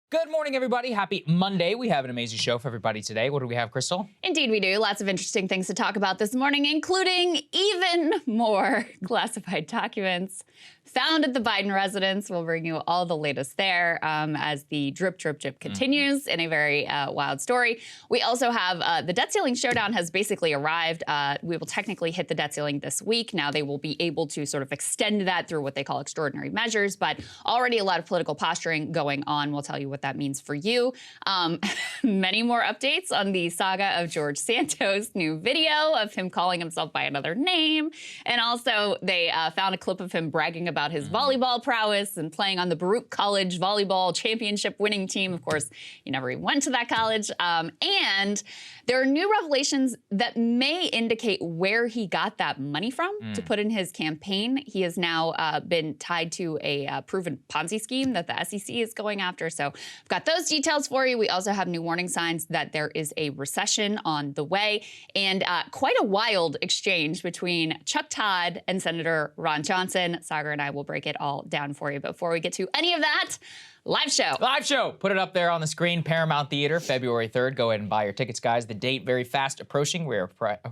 Good morning, everybody. Happy Monday. We have an amazing show for everybody today. What do we have, Krystal? Indeed we do. Lots of interesting things to talk about this morning, including even more classified documents found at the Biden residence. We'll bring you all the latest there as the drip continues in a very wild story. We also have the debt ceiling showdown has basically arrived. We will technically hit the debt ceiling this week. Now they will be able to sort of extend that through what they call extraordinary measures, but already a lot of political posturing going on. We'll tell you what that means for you. Many more updates on the saga of George Santos' new video of him calling himself by another name. And also they found a clip of him bragging about his volleyball prowess and playing on the Baruch College volleyball championship winning team. Of course, he never even went to that college. And there are new revelations that may indicate where he got that money from to put in his campaign. He has now been tied to a proven Ponzi scheme that the SEC is going after. So I've got those details for you. We also have new warning signs that there is a recession on the way, and quite a wild exchange between Chuck Todd and Senator Ron Johnson. Saagar and I will break it all down for you. Before we get to any of that, live show. Live show. Put it up there on the screen. Paramount Theater, February 3rd. Go ahead and buy your tickets, guys. The date very fast approaching.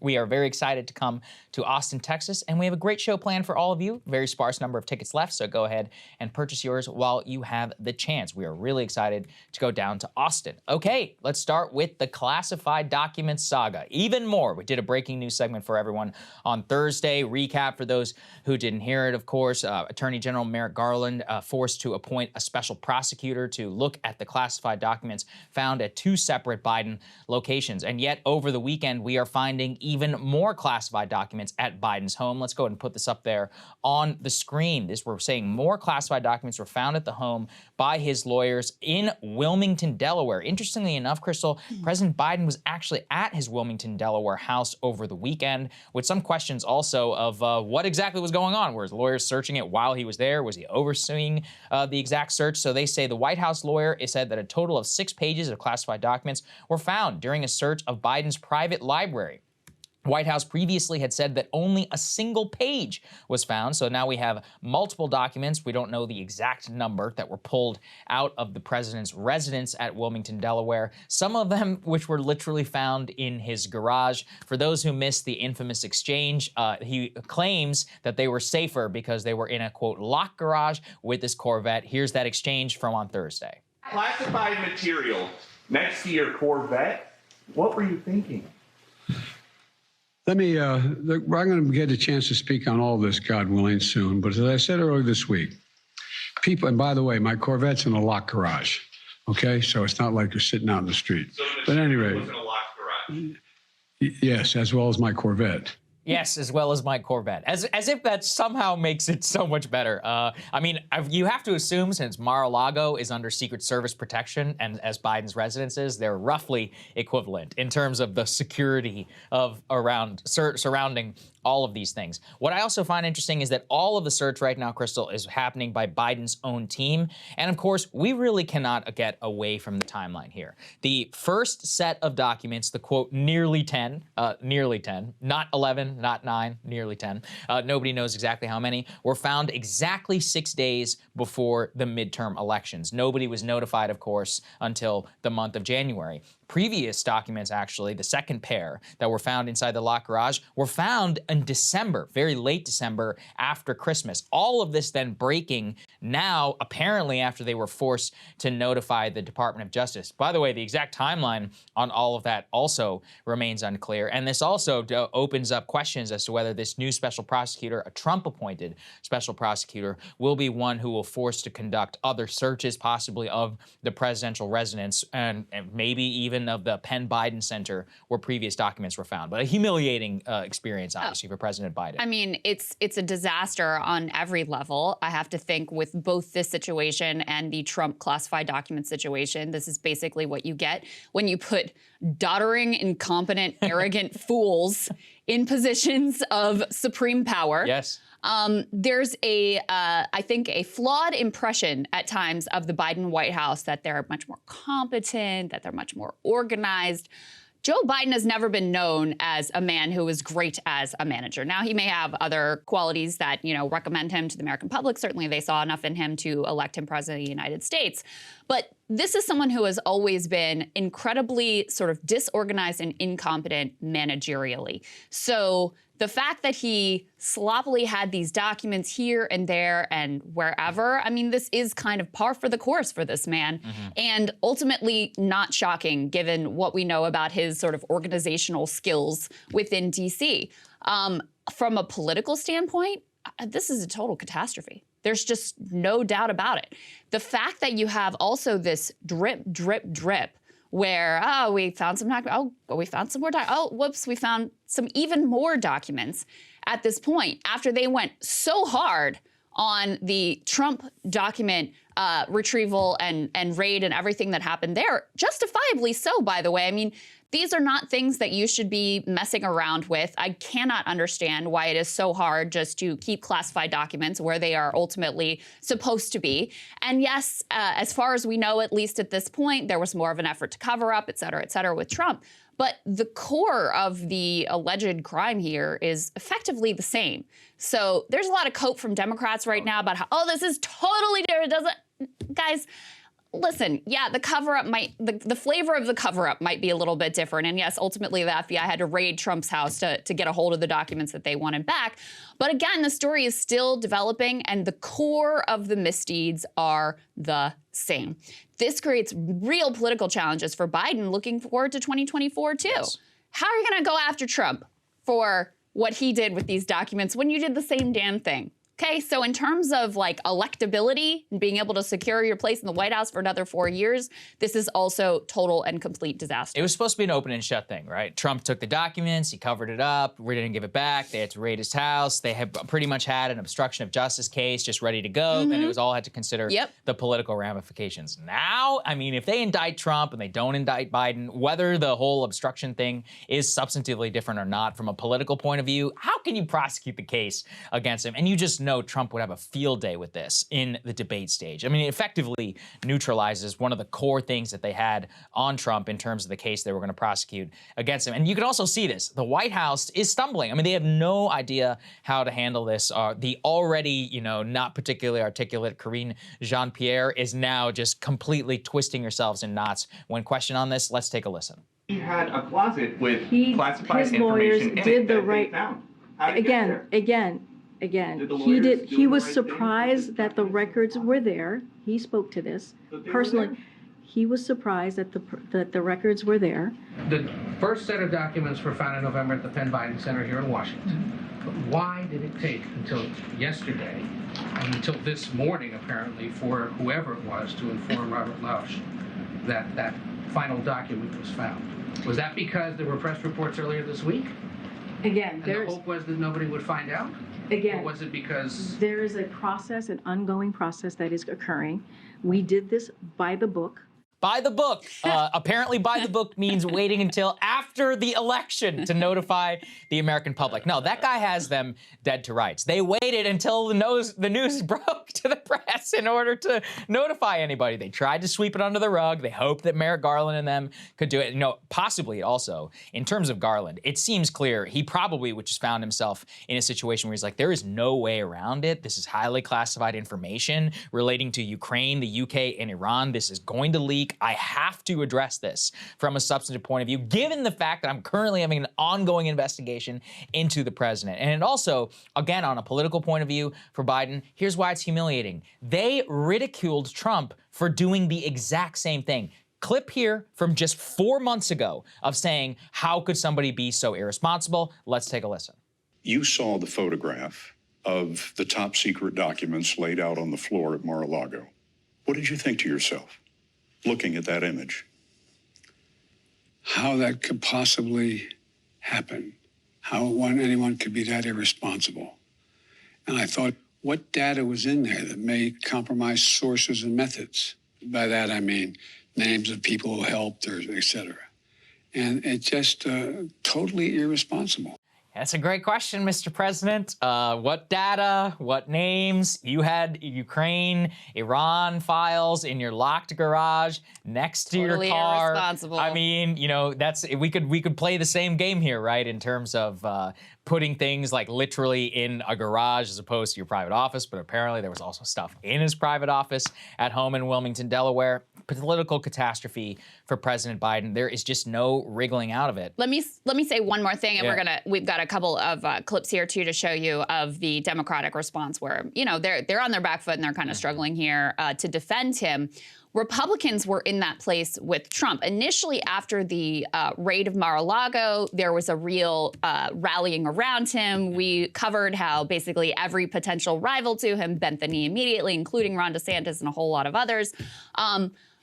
We are very excited to come to Austin, Texas, and we have a great show planned for all of you. Very sparse number of tickets left, so go ahead and purchase yours while you have the chance. We are really excited to go down to Austin. Okay, let's start with the classified documents saga. Even more. We did a breaking news segment for everyone on Thursday. Recap for those who didn't hear it, of course. Attorney General Merrick Garland forced to appoint a special prosecutor to look at the classified documents found at two separate Biden locations. And yet over the weekend, we are finding even more classified documents at Biden's home. Let's go ahead and put this up there on the screen. We're saying more classified documents were found at the home by his lawyers in Wilmington, Delaware. Interestingly enough, Krystal, President Biden was actually at his Wilmington, Delaware house over the weekend, with some questions also of what exactly was going on. Were his lawyers searching it while he was there? Was he overseeing the exact search? So they say the White House lawyer said that a total of 6 pages of classified documents were found during a search of Biden's private library. White House previously had said that only a single page was found. So now we have multiple documents. We don't know the exact number that were pulled out of the president's residence at Wilmington, Delaware. Some of them which were literally found in his garage. For those who missed the infamous exchange, he claims that they were safer because they were in a, quote, locked garage with this Corvette. Here's that exchange from on Thursday. Classified material next to your Corvette. What were you thinking? Let me, I'm going to get a chance to speak on all this, God willing, soon. But as I said earlier this week, people, and by the way, my Corvette's in a locked garage, okay? So it's not like you're sitting out in the street. So but anyway, was in a locked garage. Yes, as well as my Corvette. Yes, as well as my Corvette. As if that somehow makes it so much better. I mean, you have to assume since Mar-a-Lago is under Secret Service protection and as Biden's residence is, they're roughly equivalent in terms of the security of surrounding all of these things. What I also find interesting is that all of the search right now, Krystal, is happening by Biden's own team. And of course, we really cannot get away from the timeline here. The first set of documents, the quote, nearly 10, not 11, not 9, nearly 10. Nobody knows exactly how many, were found exactly 6 days before the midterm elections. Nobody was notified, of course, until the month of January. Previous documents, actually, the second pair that were found inside the locked garage, were found in December, very late December, after Christmas. All of this then breaking now, apparently after they were forced to notify the Department of Justice. By the way, the exact timeline on all of that also remains unclear. And this also opens up questions as to whether this new special prosecutor, a Trump-appointed special prosecutor, will be one who will force to conduct other searches, possibly of the presidential residence and maybe even of the Penn Biden Center where previous documents were found. But a humiliating experience, obviously, for President Biden. I mean, it's a disaster on every level. I have to think with both this situation and the Trump classified document situation, this is basically what you get when you put doddering, incompetent, arrogant fools in positions of supreme power. Yes. There's I think, a flawed impression at times of the Biden White House that they're much more competent, that they're much more organized. Joe Biden has never been known as a man who is great as a manager. Now, he may have other qualities that, recommend him to the American public. Certainly, they saw enough in him to elect him president of the United States. But this is someone who has always been incredibly sort of disorganized and incompetent managerially. So the fact that he sloppily had these documents here and there and wherever, I mean, this is kind of par for the course for this man, and ultimately not shocking given what we know about his sort of organizational skills within D.C. From a political standpoint, this is a total catastrophe. There's just no doubt about it. The fact that you have also this drip, drip, drip, where, we found some documents, we found some more documents, whoops, we found some even more documents at this point, after they went so hard on the Trump document retrieval and raid and everything that happened there, justifiably so, by the way. I mean, these are not things that you should be messing around with. I cannot understand why it is so hard just to keep classified documents where they are ultimately supposed to be. And yes, as far as we know, at least at this point, there was more of an effort to cover up, et cetera, with Trump. But the core of the alleged crime here is effectively the same. So there's a lot of cope from Democrats right now about how, this is totally different. It doesn't, guys, listen, yeah, the cover-up the flavor of the cover-up might be a little bit different. And yes, ultimately the FBI had to raid Trump's house to get a hold of the documents that they wanted back. But again, the story is still developing and the core of the misdeeds are the same. This creates real political challenges for Biden looking forward to 2024 too. Yes. How are you going to go after Trump for what he did with these documents when you did the same damn thing? Okay, so in terms of like electability and being able to secure your place in the White House for another 4 years, this is also total and complete disaster. It was supposed to be an open and shut thing, right? Trump took the documents, he covered it up, we didn't give it back, they had to raid his house, they had pretty much had an obstruction of justice case just ready to go, then it was all had to consider the political ramifications. Now, I mean, if they indict Trump and they don't indict Biden, whether the whole obstruction thing is substantively different or not from a political point of view, how can you prosecute the case against him? And you just know Trump would have a field day with this in the debate stage. I mean, it effectively neutralizes one of the core things that they had on Trump in terms of the case they were going to prosecute against him. And you can also see this. The White House is stumbling. I mean, they have no idea how to handle this. The already, not particularly articulate Karine Jean-Pierre is now just completely twisting yourselves in knots when questioned on this. Let's take a listen. He had a closet with classified his information lawyers in did it the that right they found. How did it get there? Again, Did the he lawyers did. do He the was right thing? surprised that the records were there. He spoke to this That they were personally. there? He was surprised that the records were there. The first set of documents were found in November at the Penn Biden Center here in Washington. But why did it take until yesterday and until this morning, apparently, for whoever it was to inform Robert Lausch that that final document was found? Was that because there were press reports earlier this week? Again, And the hope was that nobody would find out? again, Or was it because... there is a process, an ongoing process that is occurring. We did this by the book. By the book. Apparently by the book means waiting until after the election to notify the American public. No, that guy has them dead to rights. They waited until the news broke to the press in order to notify anybody. They tried to sweep it under the rug. They hoped that Merrick Garland and them could do it. Possibly also, in terms of Garland, it seems clear he probably would just found himself in a situation where he's like, there is no way around it. This is highly classified information relating to Ukraine, the UK, and Iran. This is going to leak. I have to address this from a substantive point of view, given the fact that I'm currently having an ongoing investigation into the president. And it also, again, on a political point of view for Biden, here's why it's humiliating. They ridiculed Trump for doing the exact same thing. Clip here from just 4 months ago of saying, how could somebody be so irresponsible? Let's take a listen. You saw the photograph of the top secret documents laid out on the floor at Mar-a-Lago. What did you think to yourself, looking at that image? How that could possibly happen, how anyone could be that irresponsible. And I thought, what data was in there that may compromise sources and methods? By that, I mean names of people who helped, or et cetera. And it's just totally irresponsible. That's a great question, Mr. President. What data, what names? You had Ukraine, Iran files in your locked garage next to Totally your car. irresponsible. I mean, you know, we could play the same game here, right? In terms of putting things like literally in a garage as opposed to your private office, but apparently there was also stuff in his private office at home in Wilmington, Delaware. Political catastrophe for President Biden. There is just no wriggling out of it. Let me say one more thing, and Yeah. we've got a couple of clips here too to show you of the Democratic response, where they're on their back foot and they're kind of struggling here to defend him. Republicans were in that place with Trump. Initially, after the raid of Mar-a-Lago, there was a real rallying around him. We covered how basically every potential rival to him bent the knee immediately, including Ron DeSantis and a whole lot of others.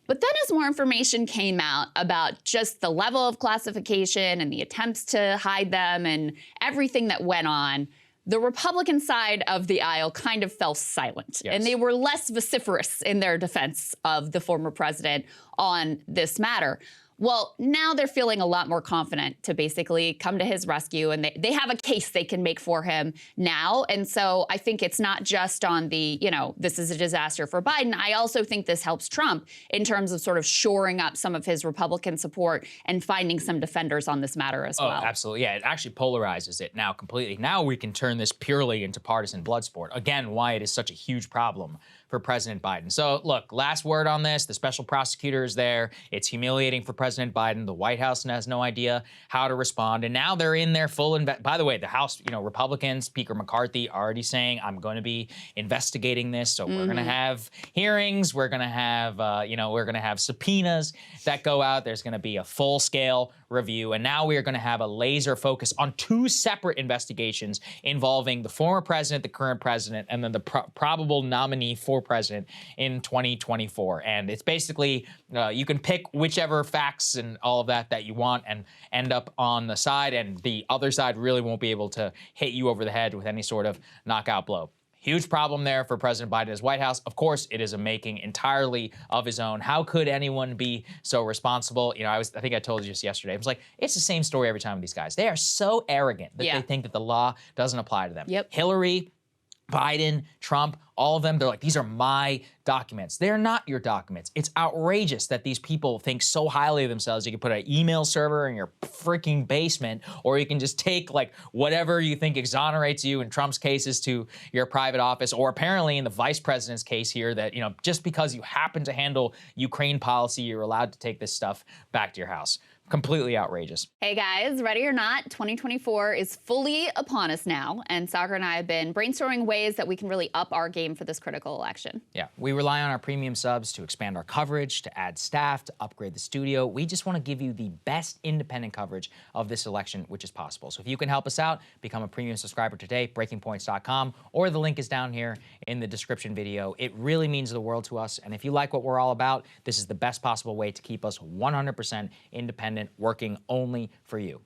But then as more information came out about just the level of classification and the attempts to hide them and everything that went on, the Republican side of the aisle kind of fell silent. Yes. And they were less vociferous in their defense of the former president on this matter. Well, now they're feeling a lot more confident to basically come to his rescue, and they have a case they can make for him now. And so I think it's not just on the, this is a disaster for Biden. I also think this helps Trump in terms of sort of shoring up some of his Republican support and finding some defenders on this matter as well. Oh, absolutely. Yeah, it actually polarizes it now completely. Now we can turn this purely into partisan blood sport. Again, why it is such a huge problem for President Biden. So look, last word on this, the special prosecutor is there. It's humiliating for President Biden. The White House has no idea how to respond. And now they're in their full, by the way, the House, Republicans, Speaker McCarthy already saying, I'm going to be investigating this. So we're going to have hearings. We're going to have, we're going to have subpoenas that go out. There's going to be a full scale review. And now we are going to have a laser focus on two separate investigations involving the former president, the current president, and then the probable nominee for president in 2024. And it's basically, you can pick whichever facts and all of that you want and end up on the side, and the other side really won't be able to hit you over the head with any sort of knockout blow. Huge problem there for President Biden and his White House. Of course, it is a making entirely of his own. How could anyone be so responsible? I think I told you just yesterday. I was like, it's the same story every time with these guys. They are so arrogant that they think that the law doesn't apply to them. Yep. Hillary, Biden, Trump, all of them, they're like, these are my documents. They're not your documents. It's outrageous that these people think so highly of themselves. You can put an email server in your freaking basement, or you can just take like whatever you think exonerates you in Trump's cases to your private office, or apparently in the vice president's case here that, just because you happen to handle Ukraine policy, you're allowed to take this stuff back to your house. Completely outrageous. Hey guys, ready or not, 2024 is fully upon us now, and Saagar and I have been brainstorming ways that we can really up our game for this critical election. Yeah, we rely on our premium subs to expand our coverage, to add staff, to upgrade the studio. We just want to give you the best independent coverage of this election, which is possible. So if you can help us out, become a premium subscriber today, breakingpoints.com, or the link is down here in the description video. It really means the world to us, and if you like what we're all about, this is the best possible way to keep us 100% independent, working only for you.